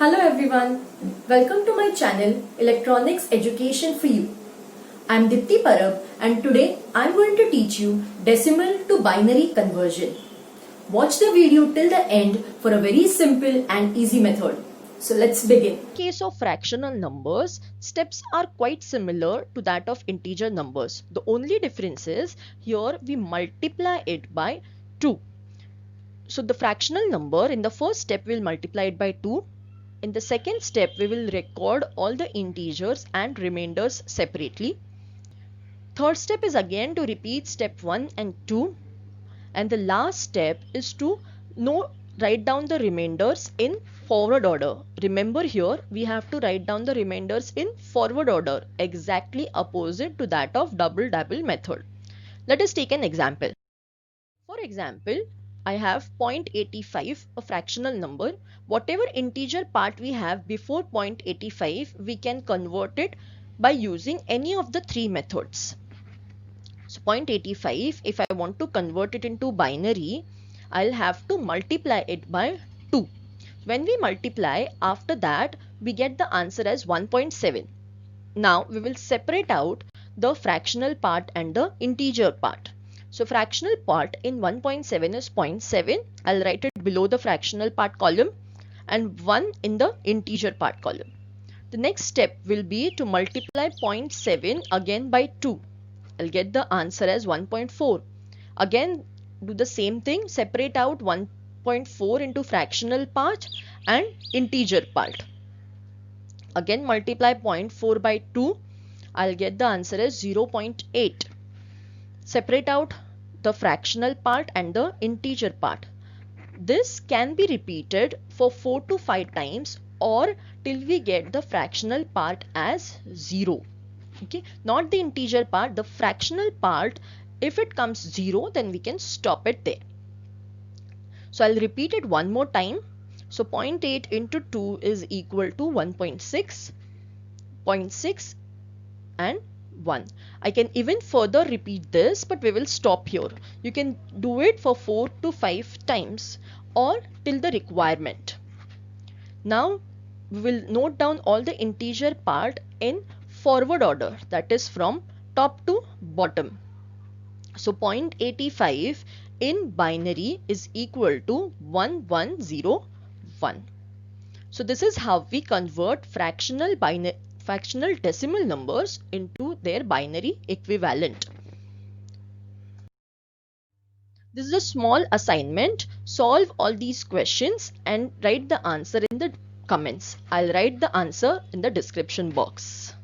Hello everyone, welcome to my channel Electronics Education for You. I am Dipti Parab and today I am going to teach you decimal to binary conversion. Watch the video till the end for a very simple and easy method. So let's begin. In case of fractional numbers, steps are quite similar to that of integer numbers. The only difference is here we multiply it by 2. So the fractional number in the first step we'll multiply it by 2. In the second step we will record all the integers and remainders separately. Third step is again to repeat step 1 and 2. And the last step is to write down the remainders in forward order. Remember here we have to write down the remainders in forward order, exactly opposite to that of double method. Let us take an example. For example, I have 0.85, a fractional number. Whatever integer part we have before 0.85, we can convert it by using any of the three methods. So 0.85, if I want to convert it into binary, I'll have to multiply it by 2. When we multiply, after that, we get the answer as 1.7. Now, we will separate out the fractional part and the integer part. So, fractional part in 1.7 is 0.7. I'll write it below the fractional part column and 1 in the integer part column. The next step will be to multiply 0.7 again by 2. I'll get the answer as 1.4. Again, do the same thing, separate out 1.4 into fractional part and integer part. Again, multiply 0.4 by 2. I'll get the answer as 0.8. Separate out the fractional part and the integer part. This can be repeated for 4 to 5 times or till we get the fractional part as 0. Okay, not the integer part, the fractional part. If it comes 0, then we can stop it there. So I'll repeat it one more time. So 0.8 into 2 is equal to 1.6, 0.6 and 1. I can even further repeat this, but we will stop here. You can do it for 4 to 5 times or till the requirement. Now we will note down all the integer part in forward order, that is from top to bottom. So 0.85 in binary is equal to 1101. So this is how we convert fractional decimal numbers into their binary equivalent. This is a small assignment. Solve all these questions and write the answer in the comments. I'll write the answer in the description box.